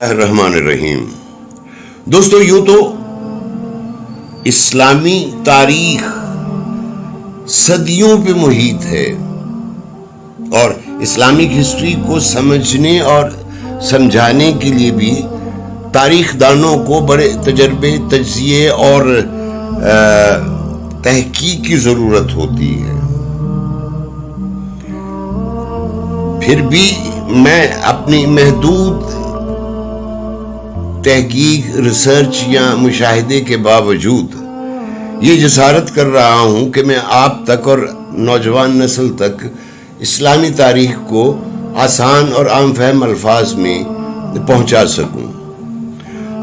الرحمن الرحیم۔ دوستو، یوں تو اسلامی تاریخ صدیوں پہ محیط ہے اور اسلامک ہسٹری کو سمجھنے اور سمجھانے کے لیے بھی تاریخ دانوں کو بڑے تجربے، تجزیے اور تحقیق کی ضرورت ہوتی ہے۔ پھر بھی میں اپنی محدود تحقیق، ریسرچ یا مشاہدے کے باوجود یہ جسارت کر رہا ہوں کہ میں آپ تک اور نوجوان نسل تک اسلامی تاریخ کو آسان اور عام فہم الفاظ میں پہنچا سکوں۔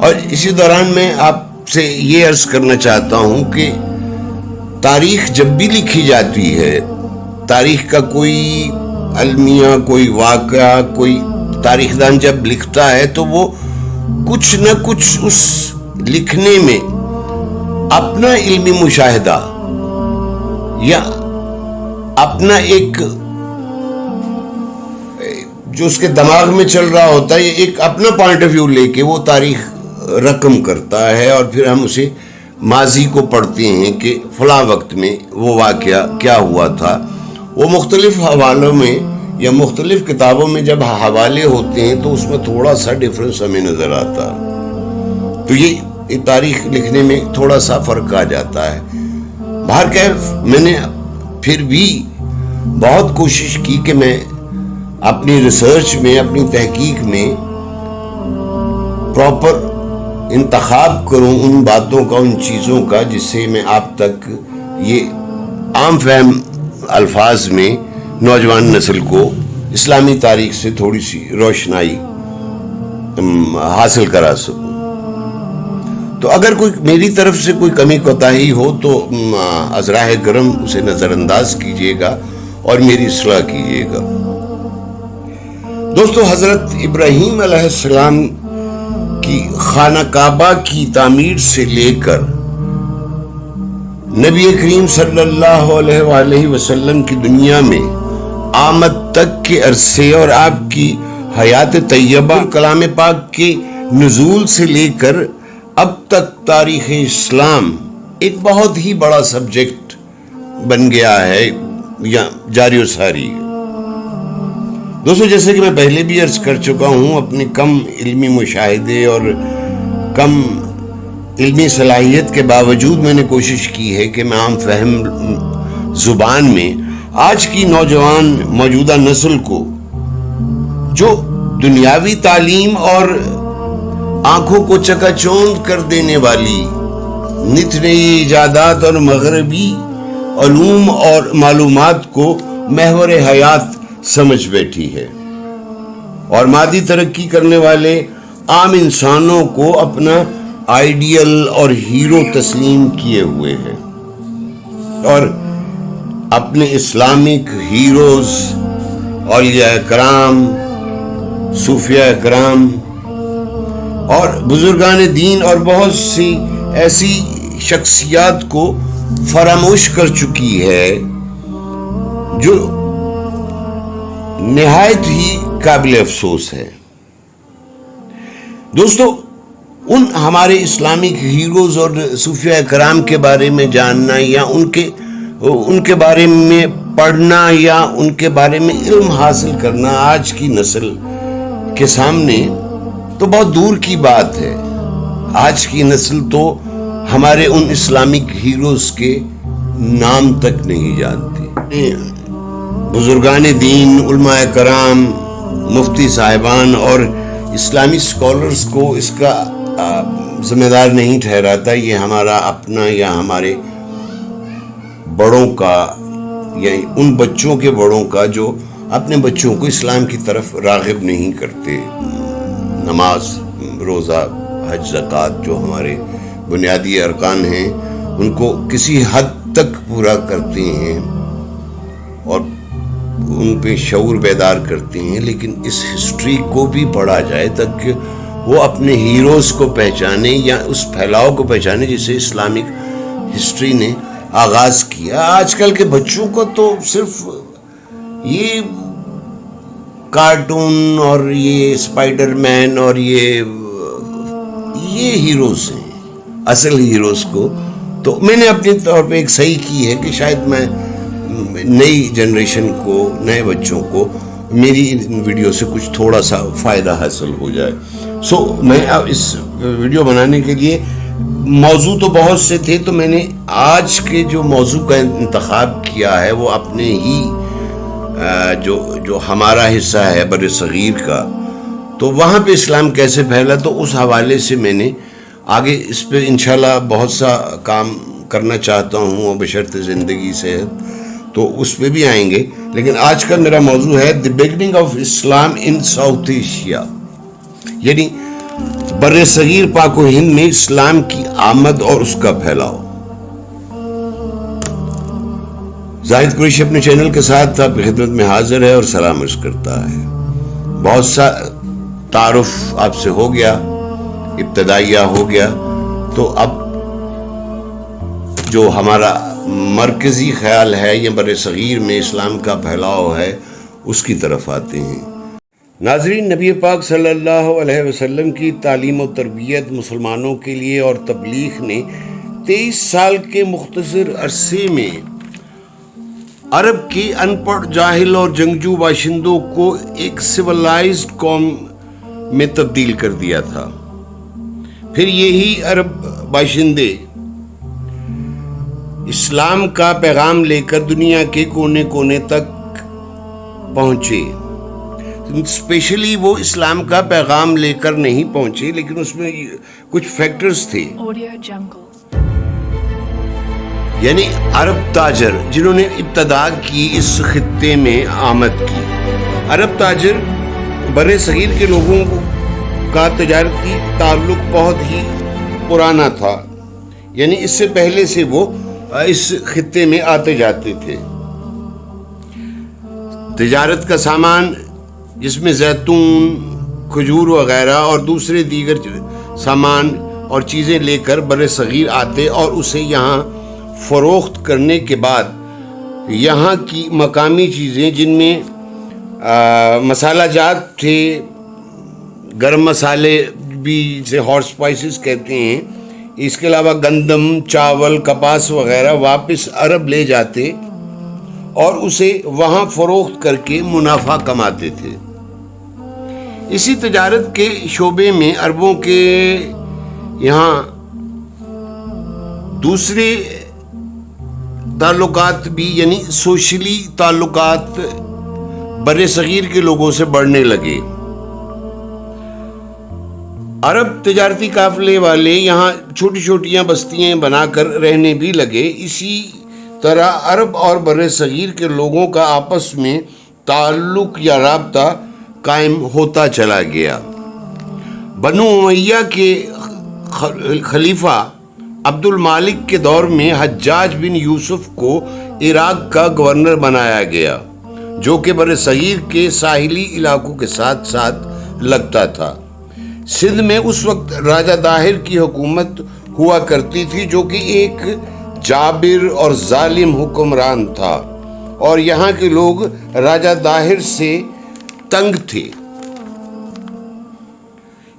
اور اسی دوران میں آپ سے یہ عرض کرنا چاہتا ہوں کہ تاریخ جب بھی لکھی جاتی ہے، تاریخ کا کوئی المیہ، کوئی واقعہ، کوئی تاریخ دان جب لکھتا ہے تو وہ کچھ نہ کچھ اس لکھنے میں اپنا علمی مشاہدہ یا اپنا ایک جو اس کے دماغ میں چل رہا ہوتا ہے، ایک اپنا پوائنٹ آف ویو لے کے وہ تاریخ رقم کرتا ہے، اور پھر ہم اسے ماضی کو پڑھتے ہیں کہ فلاں وقت میں وہ واقعہ کیا ہوا تھا۔ وہ مختلف حوالوں میں یا مختلف کتابوں میں جب حوالے ہوتے ہیں تو اس میں تھوڑا سا ڈیفرنس ہمیں نظر آتا، تو یہ تاریخ لکھنے میں تھوڑا سا فرق آ جاتا ہے۔ بہرکیف میں نے پھر بھی بہت کوشش کی کہ میں اپنی ریسرچ میں، اپنی تحقیق میں پراپر انتخاب کروں ان باتوں کا، ان چیزوں کا، جس سے میں آپ تک یہ عام فہم الفاظ میں نوجوان نسل کو اسلامی تاریخ سے تھوڑی سی روشنائی حاصل کرا سکوں۔ تو اگر کوئی میری طرف سے کوئی کمی کوتاہی ہو تو از راہ کرم اسے نظر انداز کیجیے گا اور میری اصلاح کیجیے گا۔ دوستو، حضرت ابراہیم علیہ السلام کی خانہ کعبہ کی تعمیر سے لے کر نبی کریم صلی اللہ علیہ وآلہ وسلم کی دنیا میں آمد تک کے عرصے اور آپ کی حیات طیبہ، کلام پاک کے نزول سے لے کر اب تک تاریخ اسلام ایک بہت ہی بڑا سبجیکٹ بن گیا ہے یا جاری و ساری۔ دوستو، جیسے کہ میں پہلے بھی عرض کر چکا ہوں، اپنے کم علمی مشاہدے اور کم علمی صلاحیت کے باوجود میں نے کوشش کی ہے کہ میں عام فہم زبان میں آج کی نوجوان موجودہ نسل کو جو دنیاوی تعلیم اور آنکھوں کو چکا چوند کر دینے والی نت نئی ایجادات اور مغربی علوم اور معلومات کو محور حیات سمجھ بیٹھی ہے، اور مادی ترقی کرنے والے عام انسانوں کو اپنا آئیڈیل اور ہیرو تسلیم کیے ہوئے ہیں، اور اپنے اسلامک ہیروز، اولیاء کرام، صوفیاء کرام اور بزرگان دین اور بہت سی ایسی شخصیات کو فراموش کر چکی ہے جو نہایت ہی قابل افسوس ہے۔ دوستو، ان ہمارے اسلامک ہیروز اور صوفیاء کرام کے بارے میں جاننا یا ان کے بارے میں پڑھنا یا ان کے بارے میں علم حاصل کرنا آج کی نسل کے سامنے تو بہت دور کی بات ہے۔ آج کی نسل تو ہمارے ان اسلامک ہیروز کے نام تک نہیں جانتی۔ بزرگان دین، علماء کرام، مفتی صاحبان اور اسلامی اسکالرز کو اس کا ذمہ دار نہیں ٹھہراتا۔ یہ ہمارا اپنا یا ہمارے بڑوں کا یا ان بچوں کے بڑوں کا جو اپنے بچوں کو اسلام کی طرف راغب نہیں کرتے، نماز، روزہ، حج، زکوٰۃ جو ہمارے بنیادی ارکان ہیں ان کو کسی حد تک پورا کرتے ہیں اور ان پہ شعور بیدار کرتے ہیں، لیکن اس ہسٹری کو بھی پڑھا جائے تاکہ وہ اپنے ہیروز کو پہچانے یا اس پھیلاؤ کو پہچانے جسے اسلامک ہسٹری نے آغاز کیا۔ آج کل کے بچوں کو تو صرف یہ کارٹون اور یہ اسپائڈر مین اور یہ ہیروز ہیں اصل ہیروز کو. تو میں نے اپنے طور پہ ایک صحیح کی ہے کہ شاید میں نئی جنریشن کو, نئے بچوں کو میری ان ویڈیو سے کچھ تھوڑا سا فائدہ حاصل ہو جائے. سو میں اب اس ویڈیو بنانے کے لیے, موضوع تو بہت سے تھے, تو میں نے آج کے جو موضوع کا انتخاب کیا ہے وہ اپنے ہی جو ہمارا حصہ ہے بر صغیر کا, تو وہاں پہ اسلام کیسے پھیلا, تو اس حوالے سے میں نے آگے اس پہ انشاءاللہ بہت سا کام کرنا چاہتا ہوں, اور بشرط زندگی صحت, تو اس پہ بھی آئیں گے. لیکن آج کا میرا موضوع ہے the beginning of Islam in South Asia, یعنی بر صغیر پاک و ہند میں اسلام کی آمد اور اس کا پھیلاؤ. زاہد قریشی اپنے چینل کے ساتھ آپ کی خدمت میں حاضر ہے اور سلام عرض کرتا ہے. بہت سا تعارف آپ سے ہو گیا, ابتدائیہ ہو گیا, تو اب جو ہمارا مرکزی خیال ہے یہ بر صغیر میں اسلام کا پھیلاؤ ہے, اس کی طرف آتے ہیں. ناظرین, نبی پاک صلی اللہ علیہ وسلم کی تعلیم و تربیت مسلمانوں کے لیے اور تبلیغ نے 23 سال کے مختصر عرصے میں عرب کی ان پڑھ, جاہل اور جنگجو باشندوں کو ایک سولائزڈ قوم میں تبدیل کر دیا تھا. پھر یہی عرب باشندے اسلام کا پیغام لے کر دنیا کے کونے کونے تک پہنچے. اسپیشلی وہ اسلام کا پیغام لے کر نہیں پہنچے, لیکن اس میں کچھ فیکٹرز تھے. یعنی عرب تاجر جنہوں نے ابتدا کی اس خطے میں آمد کی. عرب تاجر بر صغیر کے لوگوں کا تجارتی تعلق بہت ہی پرانا تھا, یعنی اس سے پہلے سے وہ اس خطے میں آتے جاتے تھے. تجارت کا سامان جس میں زیتون, کھجور وغیرہ اور دوسرے دیگر سامان اور چیزیں لے کر بر صغیر آتے, اور اسے یہاں فروخت کرنے کے بعد یہاں کی مقامی چیزیں جن میں مسالہ جات تھے, گرم مسالے بھی جسے ہاٹ اسپائسز کہتے ہیں, اس کے علاوہ گندم, چاول, کپاس وغیرہ واپس عرب لے جاتے اور اسے وہاں فروخت کر کے منافع کماتے تھے. اسی تجارت کے شعبے میں عربوں کے یہاں دوسرے تعلقات بھی, یعنی سوشلی تعلقات بر صغیر کے لوگوں سے بڑھنے لگے. عرب تجارتی قافلے والے یہاں چھوٹی چھوٹیاں بستیاں بنا کر رہنے بھی لگے. اسی طرح عرب اور بر صغیر کے لوگوں کا آپس میں تعلق یا رابطہ قائم ہوتا چلا گیا. بنو امیہ کے خلیفہ عبد المالک کے دور میں حجاج بن یوسف کو عراق کا گورنر بنایا گیا, جو کہ بر صغیر کے ساحلی علاقوں کے ساتھ ساتھ لگتا تھا. سندھ میں اس وقت راجہ داہر کی حکومت ہوا کرتی تھی, جو کہ ایک جابر اور ظالم حکمران تھا, اور یہاں کے لوگ راجہ داہر سے تنگ تھے.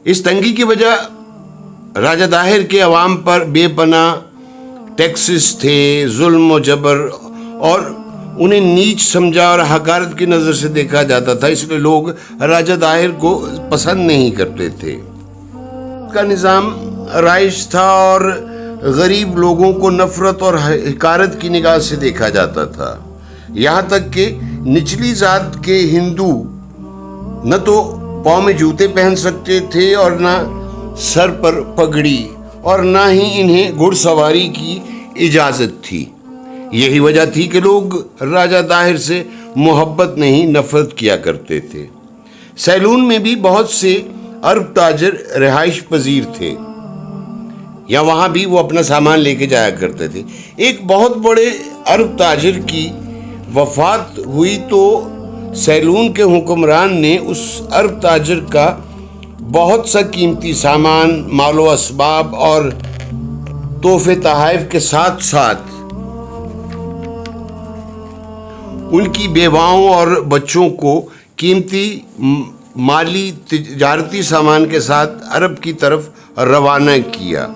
اس تنگی کی وجہ راجہ داہر کے عوام پر بے پناہ ٹیکسز تھے, ظلم و جبر, اور انہیں نیچ سمجھا اور حقارت کی نظر سے دیکھا جاتا تھا. اس لیے لوگ راجہ داہر کو پسند نہیں کرتے تھے. کا نظام رائج تھا اور غریب لوگوں کو نفرت اور حقارت کی نگاہ سے دیکھا جاتا تھا. یہاں تک کہ نچلی ذات کے ہندو نہ تو پاؤں میں جوتے پہن سکتے تھے اور نہ سر پر پگڑی, اور نہ ہی انہیں گھڑ سواری کی اجازت تھی. یہی وجہ تھی کہ لوگ راجہ داہر سے محبت نہیں نفرت کیا کرتے تھے. سیلون میں بھی بہت سے عرب تاجر رہائش پذیر تھے, یا وہاں بھی وہ اپنا سامان لے کے جایا کرتے تھے. ایک بہت بڑے عرب تاجر کی وفات ہوئی تو سیلون کے حکمران نے اس عرب تاجر کا بہت سا قیمتی سامان, مال و اسباب اور تحفے تحائف کے ساتھ ساتھ ان کی بیواؤں اور بچوں کو قیمتی مالی تجارتی سامان کے ساتھ عرب کی طرف روانہ کیا۔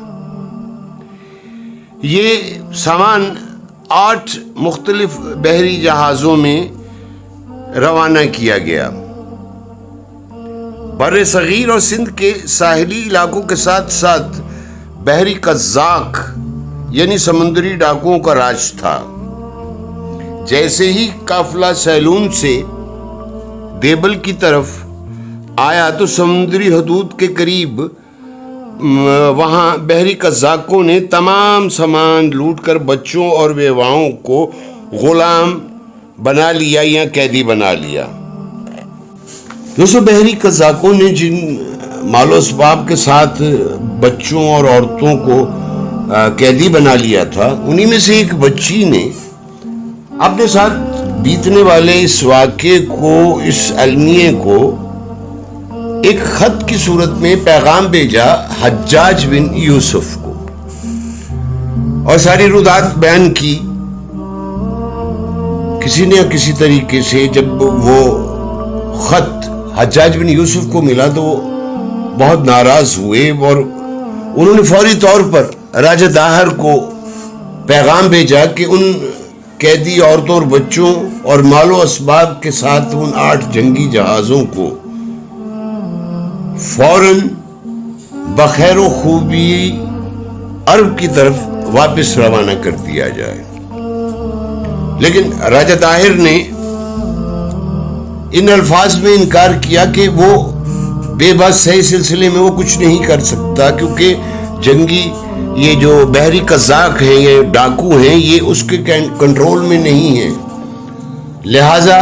یہ سامان 8 مختلف بحری جہازوں میں روانہ کیا گیا۔ بر صغیر اور سندھ کے ساحلی علاقوں کے ساتھ ساتھ بحری قزاق یعنی سمندری ڈاکوؤں کا راج تھا۔ جیسے ہی قافلہ سیلون سے دیبل کی طرف آیا تو سمندری حدود کے قریب وہاں بحری قزاقوں نے تمام سامان لوٹ کر بچوں اور بیواؤں کو غلام بنا لیا یا قیدی بنا لیا۔ دوستو، بحری قزاقوں نے جن مال و اسباب کے ساتھ بچوں اور عورتوں کو قیدی بنا لیا تھا، انہی میں سے ایک بچی نے اپنے ساتھ بیتنے والے اس واقعے کو، اس المیے کو ایک خط کی صورت میں پیغام بھیجا حجاج بن یوسف کو اور ساری رودات بیان کی۔ کسی نے کسی طریقے سے جب وہ خط حجاج بن یوسف کو ملا تو وہ بہت ناراض ہوئے اور انہوں نے فوری طور پر راجہ داہر کو پیغام بھیجا کہ ان قیدی عورتوں اور بچوں اور مال و اسباب کے ساتھ ان 8 جنگی جہازوں کو فوراً بخیر و خوبی عرب کی طرف واپس روانہ کر دیا جائے۔ لیکن راجہ طاہر نے ان الفاظ میں انکار کیا کہ وہ بے بس ہے، اس سلسلے میں وہ کچھ نہیں کر سکتا، کیونکہ جنگی یہ جو بحری قزاق ہیں، یہ ڈاکو ہیں، یہ اس کے کنٹرول میں نہیں ہیں، لہذا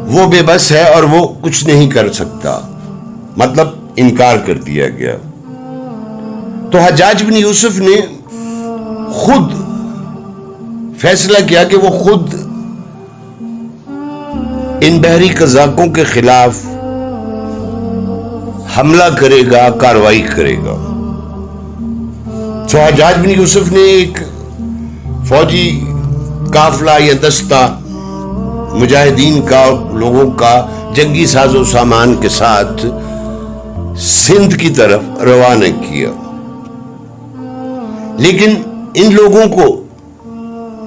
وہ بے بس ہے اور وہ کچھ نہیں کر سکتا، مطلب انکار کر دیا گیا۔ تو حجاج بن یوسف نے خود فیصلہ کیا کہ وہ خود ان بحری قزاقوں کے خلاف حملہ کرے گا، کارروائی کرے گا۔ تو حجاج بن یوسف نے ایک فوجی قافلہ یا دستہ مجاہدین کا، لوگوں کا جنگی ساز و سامان کے ساتھ سندھ کی طرف روانہ کیا، لیکن ان لوگوں کو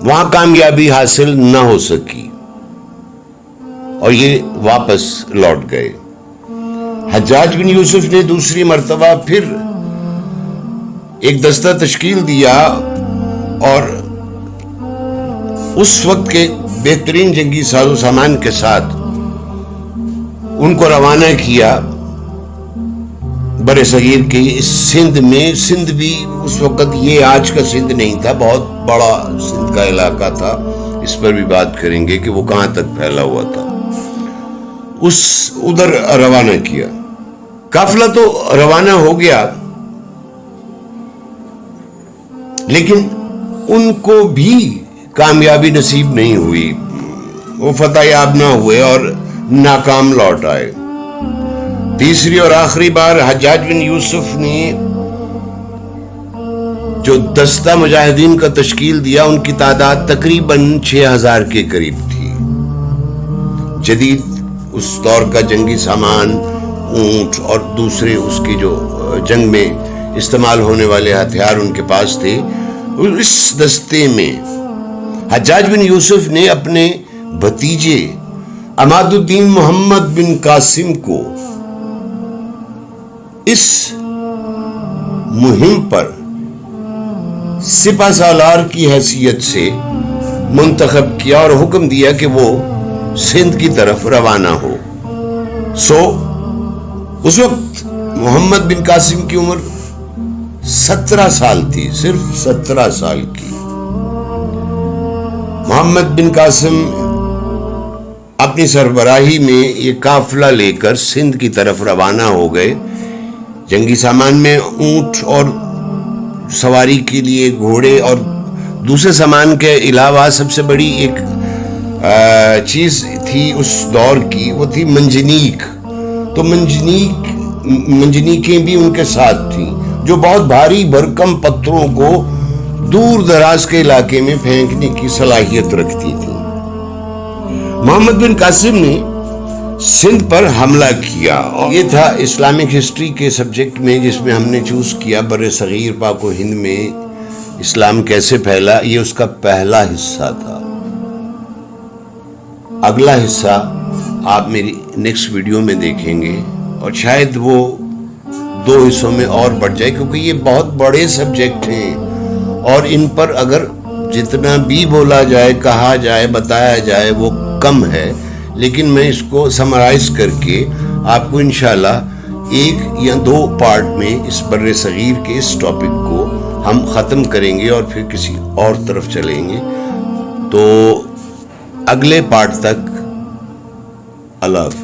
وہاں کامیابی حاصل نہ ہو سکی اور یہ واپس لوٹ گئے۔ حجاج بن یوسف نے دوسری مرتبہ پھر ایک دستہ تشکیل دیا اور اس وقت کے بہترین جنگی ساز و سامان کے ساتھ ان کو روانہ کیا بر صغیر کے سندھ میں۔ سندھ بھی اس وقت یہ آج کا سندھ نہیں تھا، بہت بڑا سندھ کا علاقہ تھا، اس پر بھی بات کریں گے کہ وہ کہاں تک پھیلا ہوا تھا۔ ادھر روانہ کیا، قافلہ تو روانہ ہو گیا، لیکن ان کو بھی کامیابی نصیب نہیں ہوئی، وہ فتح یاب نہ ہوئے اور ناکام لوٹ آئے۔ تیسری اور آخری بار حجاج بن یوسف نے جو دستہ مجاہدین کا تشکیل دیا، ان کی تعداد تقریباً 6000 کے قریب تھی۔ جدید اس دور کا جنگی سامان، اونٹ اور دوسرے اس کی جو جنگ میں استعمال ہونے والے ہتھیار ان کے پاس تھے۔ اس دستے میں حجاج بن یوسف نے اپنے بھتیجے عماد الدین محمد بن قاسم کو اس مہم پر سپہ سالار کی حیثیت سے منتخب کیا اور حکم دیا کہ وہ سندھ کی طرف روانہ ہو۔ اس وقت محمد بن قاسم کی عمر 17 سال تھی، صرف 17 سال کی۔ محمد بن قاسم اپنی سربراہی میں یہ قافلہ لے کر سندھ کی طرف روانہ ہو گئے۔ جنگی سامان میں اونٹ اور سواری کے لیے گھوڑے اور دوسرے سامان کے علاوہ سب سے بڑی ایک چیز تھی اس دور کی، وہ تھی منجنیق۔ تو منجنیقیں بھی ان کے ساتھ تھیں جو بہت بھاری بھرکم پتھروں کو دور دراز کے علاقے میں پھینکنے کی صلاحیت رکھتی تھی۔ محمد بن قاسم نے سندھ پر حملہ کیا. اور یہ تھا اسلامک ہسٹری کے سبجیکٹ میں، جس میں ہم نے چوز کیا بر صغیر پاک و ہند میں اسلام کیسے پھیلا. یہ اس کا پہلا حصہ تھا. اگلا حصہ آپ میری نیکسٹ ویڈیو میں دیکھیں گے، اور شاید وہ 2 حصوں میں اور بڑھ جائے، کیونکہ یہ بہت بڑے سبجیکٹ ہیں اور ان پر اگر جتنا بھی بولا جائے، کہا جائے، بتایا جائے وہ کم ہے. لیکن میں اس کو سمرائز کر کے آپ کو انشاءاللہ 1 یا 2 پارٹ میں اس بر صغیر کے اس ٹاپک کو ہم ختم کریں گے اور پھر کسی اور طرف چلیں گے. تو اگلے پارٹ تک اللہ حافظ.